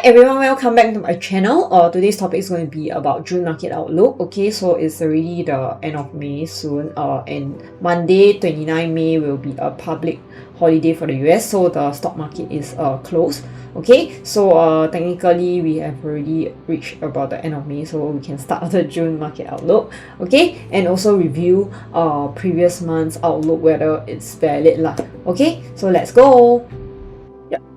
everyone, welcome back to my channel. Today's topic is going to be about June market outlook. Okay, so it's already the end of May soon, and Monday 29 May will be a public holiday for the US, so the stock market is closed. Okay, so technically we have already reached about the end of May, so we can start the June market outlook. Okay, and also review previous month's outlook, whether it's valid lah. Okay, so let's go.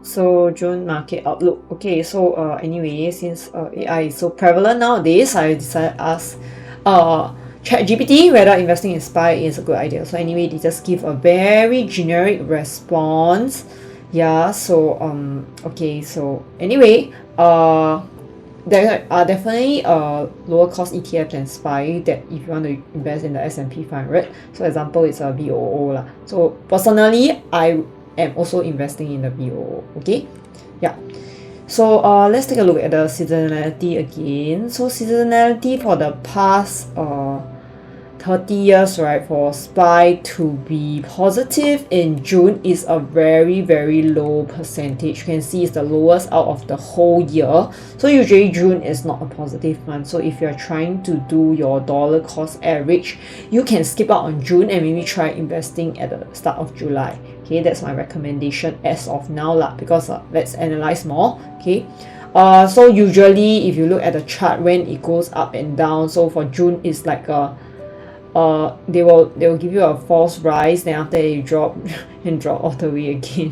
So June market outlook. Okay, so anyway, since AI is so prevalent nowadays, I decided to ask ChatGPT whether investing in SPY is a good idea. So anyway, they just give a very generic response. Yeah, so okay, so anyway, there are definitely lower cost ETF than SPY that if you want to invest in the S&P 500. So example is a VOO lah. So personally, I am also investing in the VOO. Okay, yeah. So let's take a look at the seasonality again. So seasonality for the past 30 years, right, for SPY to be positive in June is a very low percentage. You can see it's the lowest out of the whole year. So usually June is not a positive month. So if you're trying to do your dollar cost average, you can skip out on June and maybe try investing at the start of July. Okay, that's my recommendation as of now lah, because let's analyze more. Okay, so usually if you look at the chart when it goes up and down, so for June it's like a they will give you a false rise, then after you drop and drop all the way again.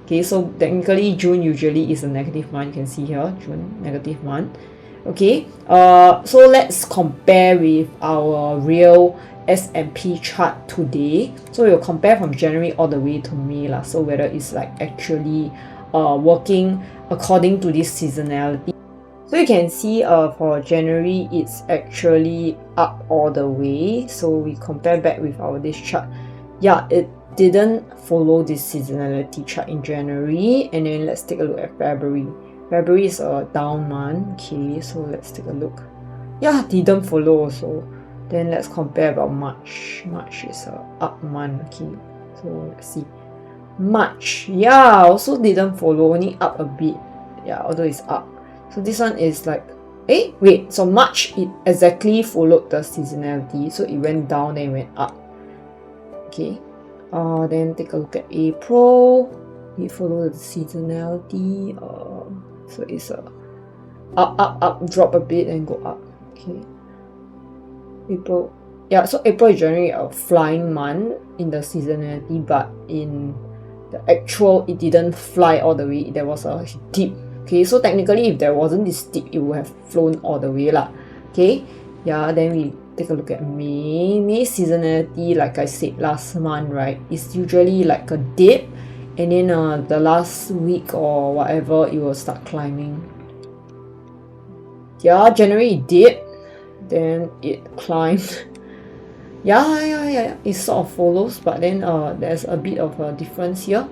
Okay, so technically June usually is a negative month. You can see here, June negative month. Okay, so let's compare with our real S&P chart today. So we'll compare from January all the way to May lah, so whether it's like actually working according to this seasonality. So you can see for January it's actually up all the way. So we compare back with our this chart. Yeah, it didn't follow this seasonality chart in January. And then let's take a look at February. February is a down month. Okay, so let's take a look. Yeah, didn't follow also. Then let's compare about March. March is a up month. Okay, so let's see. March, yeah, also didn't follow, only up a bit. Yeah, although it's up. So this one is like, wait, so March it exactly followed the seasonality, so it went down then it went up. Okay, then take a look at April. It followed the seasonality. So it's a up, drop a bit and go up. Okay, April, yeah, so April is generally a flying month in the seasonality, but in the actual it didn't fly all the way. There was a dip. Okay, so technically if there wasn't this dip, it would have flown all the way lah. Okay, yeah, then we take a look at May. May seasonality, like I said last month, right, is usually like a dip, and then the last week or whatever it will start climbing. Yeah, January it dipped, then it climbed. yeah, it sort of follows, but then there's a bit of a difference here.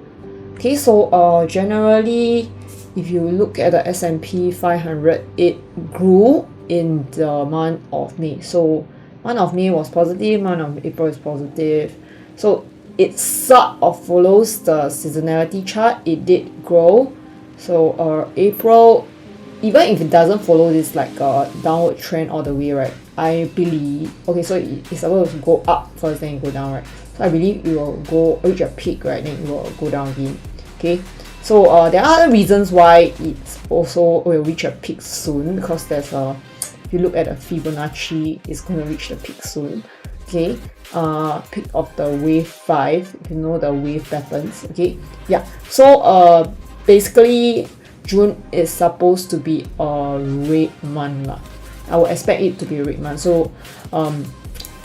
Okay, so generally if you look at the S&P 500, it grew in the month of May. So month of May was positive, month of April is positive. So it sort of follows the seasonality chart. It did grow. So April, even if it doesn't follow this like a downward trend all the way, right, I believe, okay, so it's supposed to go up first, then it go down, right? So I believe it will go reach a peak, right, then it will go down again. Okay, so there are other reasons why it's also will reach a peak soon, because there's a, if you look at the Fibonacci, it's going to reach the peak soon. Okay, peak of the wave 5, if you know the wave patterns. Okay, yeah, so basically June is supposed to be a red month lah. I would expect it to be a red month. So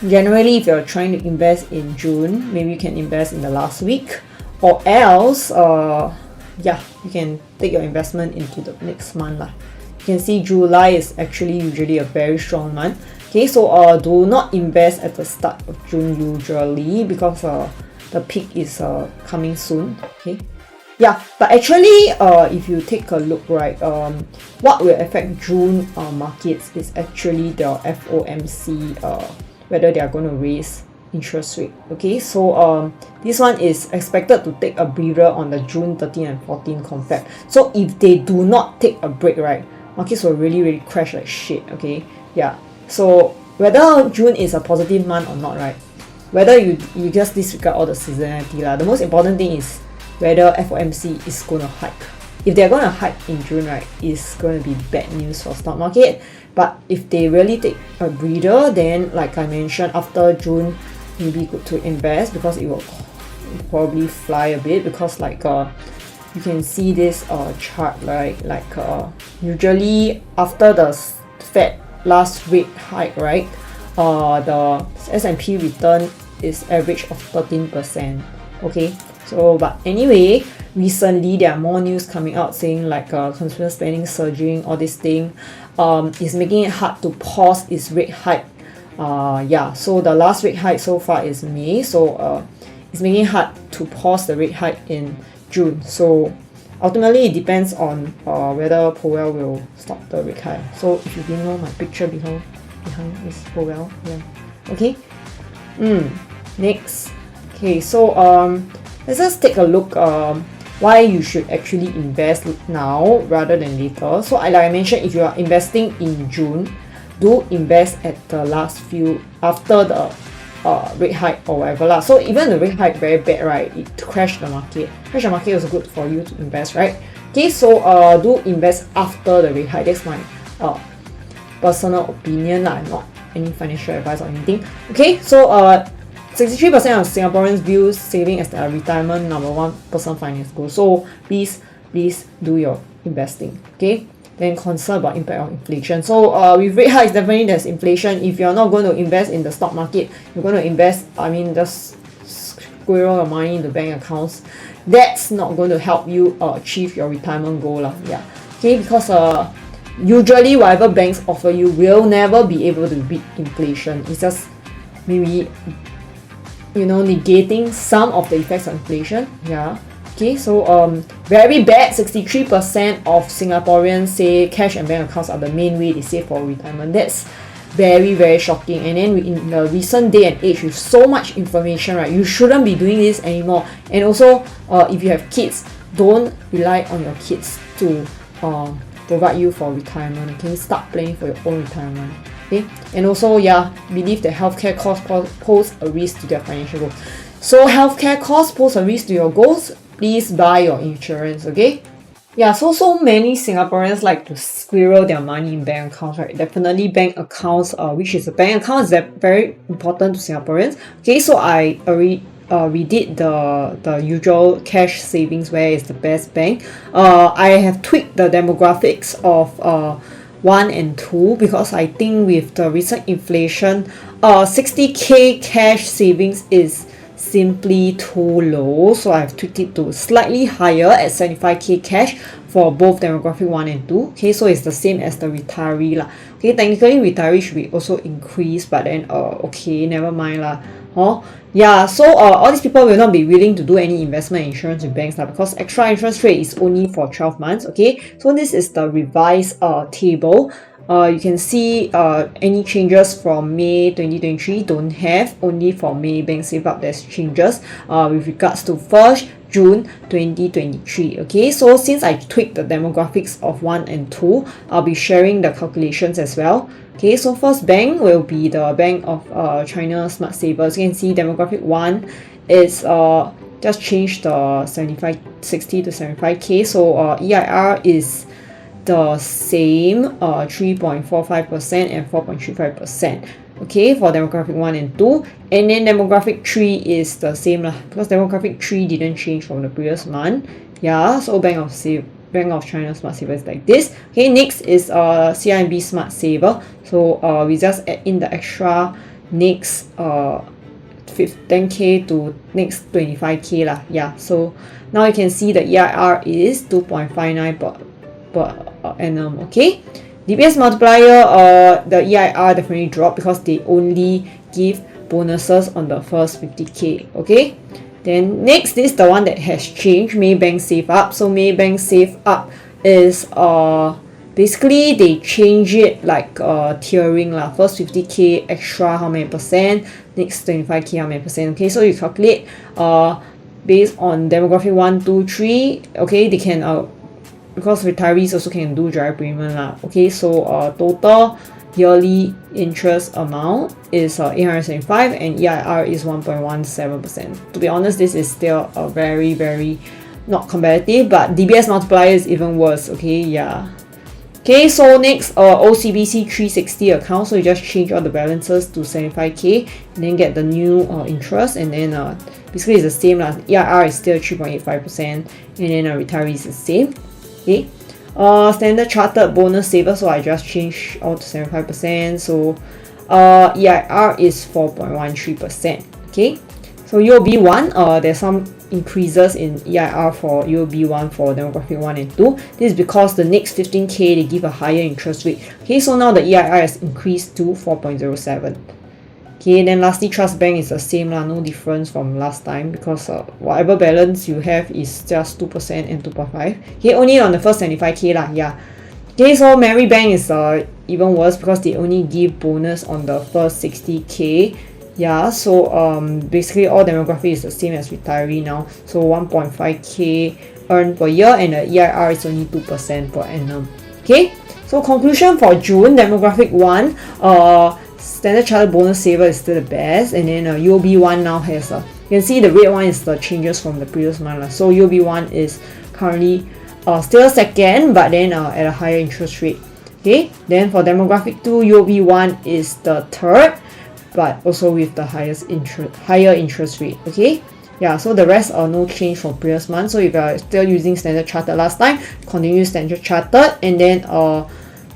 generally if you're trying to invest in June, maybe you can invest in the last week, or else yeah, you can take your investment into the next month lah. You can see July is actually usually a very strong month. Okay, so do not invest at the start of June usually, because the peak is coming soon. Okay, yeah, but actually if you take a look, right, what will affect June markets is actually the FOMC, whether they are going to raise interest rate. Okay, so this one is expected to take a breather on the June 13 and 14 confab. So if they do not take a break, right, markets will really crash like shit. Okay, yeah. So whether June is a positive month or not, right, whether you just disregard all the seasonality lah, the most important thing is whether FOMC is gonna hike. If they're gonna hike in June, right, it's gonna be bad news for stock market. But if they really take a breather, then like I mentioned, after June, maybe good to invest because it will probably fly a bit, because like you can see this chart, right, like usually after the Fed last rate hike, right, the S&P return is average of 13%. Okay, so but anyway, recently there are more news coming out saying like consumer spending surging, all this thing is making it hard to pause its rate hike. Yeah, so the last rate hike so far is May, so it's making it hard to pause the rate hike in June. So ultimately it depends on whether Powell will stop the rate hike. So if you didn't know, my picture behind is Powell. Yeah, okay. Next, okay, so let's just take a look why you should actually invest now rather than later. So like I mentioned, if you are investing in June, do invest at the last few after the rate hike or whatever lah. So even the rate hike very bad, right, it crashed the market. Crash the market is good for you to invest, right? Okay, so do invest after the rate hike. That's my personal opinion lah, not any financial advice or anything. Okay, so 63% of Singaporeans view saving as their retirement number one personal finance goal. So please do your investing. Okay, then concern about impact of inflation. So with rate hikes, definitely there's inflation. If you're not going to invest in the stock market, you're going to invest, I mean, just squirrel your money into bank accounts. That's not going to help you achieve your retirement goal lah. Yeah. Okay, because usually whatever banks offer you will never be able to beat inflation. It's just maybe, you know, negating some of the effects of inflation. Yeah. Okay, so very bad. 63% of Singaporeans say cash and bank accounts are the main way they save for retirement. That's very shocking. And then in the recent day and age with so much information, right, you shouldn't be doing this anymore. And also if you have kids, don't rely on your kids to provide you for retirement. Okay, start planning for your own retirement. Okay, and also, yeah, believe that healthcare costs pose a risk to their financial goals. So healthcare costs pose a risk to your goals. Please buy your insurance. Okay. Yeah, so many Singaporeans like to squirrel their money in bank accounts, right? Definitely bank accounts, which is a bank account, is very important to Singaporeans. Okay, so I already redid the usual cash savings, where is the best bank. I have tweaked the demographics of 1 and 2 because I think with the recent inflation, 60k cash savings is simply too low, so I've tweaked it to slightly higher at 75k cash for both demographic 1 and 2. Okay, so it's the same as the retiree lah. Okay, technically retiree should be also increased, but then okay, never mind lah. Yeah, so all these people will not be willing to do any investment insurance with banks lah, because extra interest rate is only for 12 months. Okay, so this is the revised table. You can see any changes from May 2023 don't have, only for May Bank Save Up there's changes with regards to 1st June 2023. Okay, so since I tweaked the demographics of 1 and 2, I'll be sharing the calculations as well. Okay, so first bank will be the Bank of China Smart Savers. You can see demographic 1 is just changed the 60 to 75k, so EIR is the same, 3.45% and 4.35%. Okay, for demographic 1 and 2, and then demographic 3 is the same lah, because demographic 3 didn't change from the previous month. Yeah, so Bank of China Smart Saver is like this. Okay, next is CIMB Smart Saver. So we just add in the extra next 10k to next 25k lah. Yeah, so now you can see the EIR is 2.59 per annum. Okay, DBS multiplier, the EIR definitely dropped because they only give bonuses on the first 50k. Okay, then next is the one that has changed, Maybank Save Up. So Maybank Save Up is basically they change it like tiering lah. First 50k extra how many percent, next 25k how many percent. Okay, so you calculate based on demographic 1, 2, 3. Okay, they can because retirees also can do direct payment lah. Okay, so total yearly interest amount is 875 and EIR is 1.17%. To be honest, this is still a very not competitive, but DBS multiplier is even worse. Okay, yeah. Okay, so next OCBC 360 account, so you just change all the balances to 75k and then get the new interest, and then basically it's the same lah. EIR is still 3.85% and then retiree is the same. Okay, Standard Chartered bonus saver, so I just change all to 75%, so EIR is 4.13%. okay, so UOB 1, there's some increases in EIR for UOB 1 for demographic 1 and 2. This is because the next 15k they give a higher interest rate. Okay, so now the EIR has increased to 4.07. okay, then lastly Trust Bank is the same lah, no difference from last time, because whatever balance you have is just 2% and 2.5. okay, only on the first 75k lah, yeah. Okay, so Mary Bank is even worse because they only give bonus on the first 60k. yeah, so basically all demographic is the same as retiree now, so 1.5k earned per year and the EIR is only 2% per annum. Okay, so conclusion for June, demographic 1, Standard Chartered bonus saver is still the best, and then UOB 1 now has you can see the red one is the changes from the previous month. So UOB 1 is currently still second, but then at a higher interest rate. Okay, then for demographic 2, UOB 1 is the third, but also with the higher interest rate. Okay, yeah, so the rest are no change from previous month. So if you are still using Standard Chartered last time, continue Standard Chartered, and then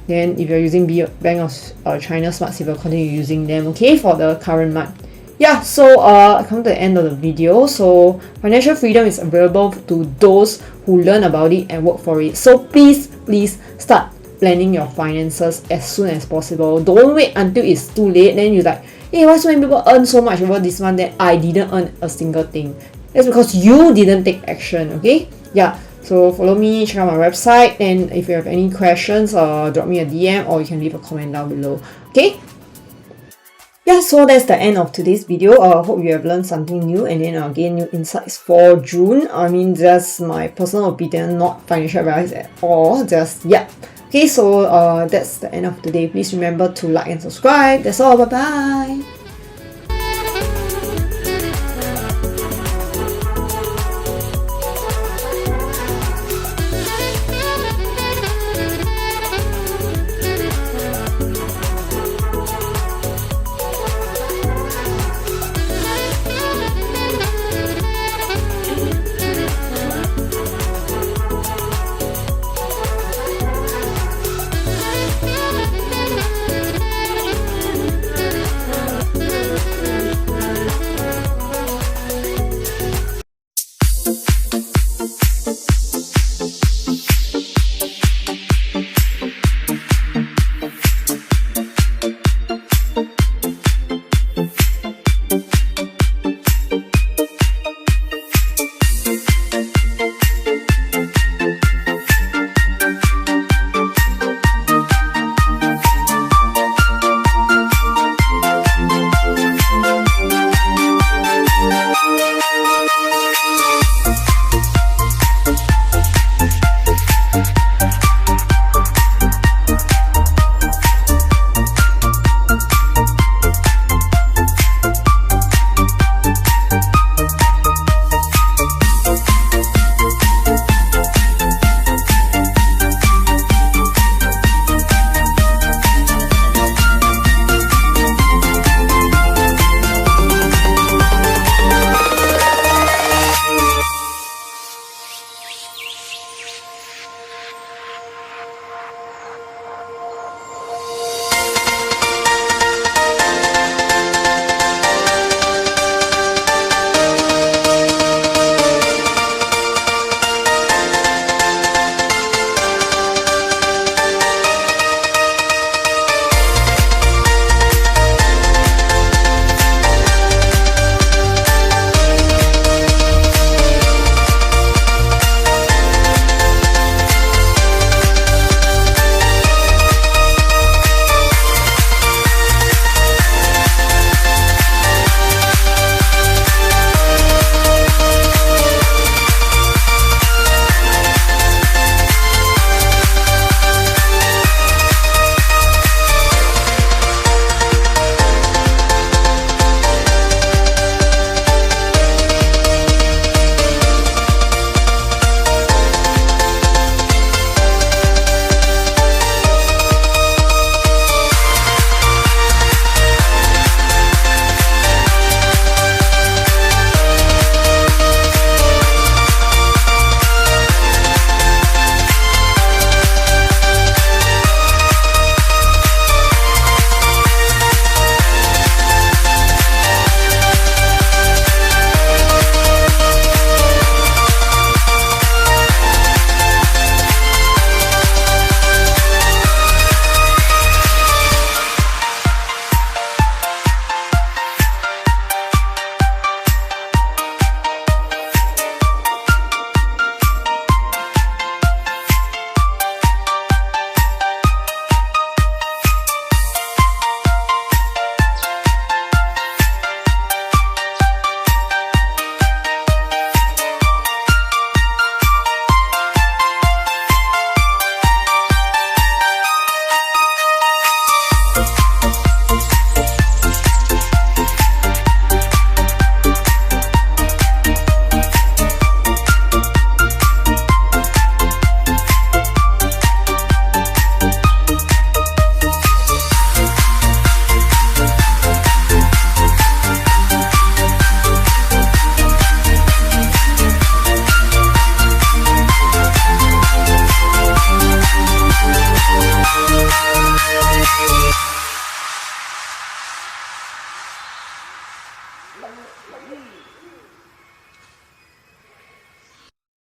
if you're using Bank of China Smart Saver, continue using them. Okay, for the current month. Yeah, so I come to the end of the video. So financial freedom is available to those who learn about it and work for it. So please start planning your finances as soon as possible. Don't wait until it's too late, then you're like, hey, why so many people earn so much over this month that I didn't earn a single thing? That's because you didn't take action. Okay, yeah, so follow me, check out my website, and if you have any questions, drop me a DM or you can leave a comment down below. Okay, yeah, so that's the end of today's video. Hope you have learned something new and then gain new insights for June. I mean, just my personal opinion, not financial advice at all. Just yeah. Okay, so that's the end of today. Please remember to like and subscribe. That's all. Bye bye.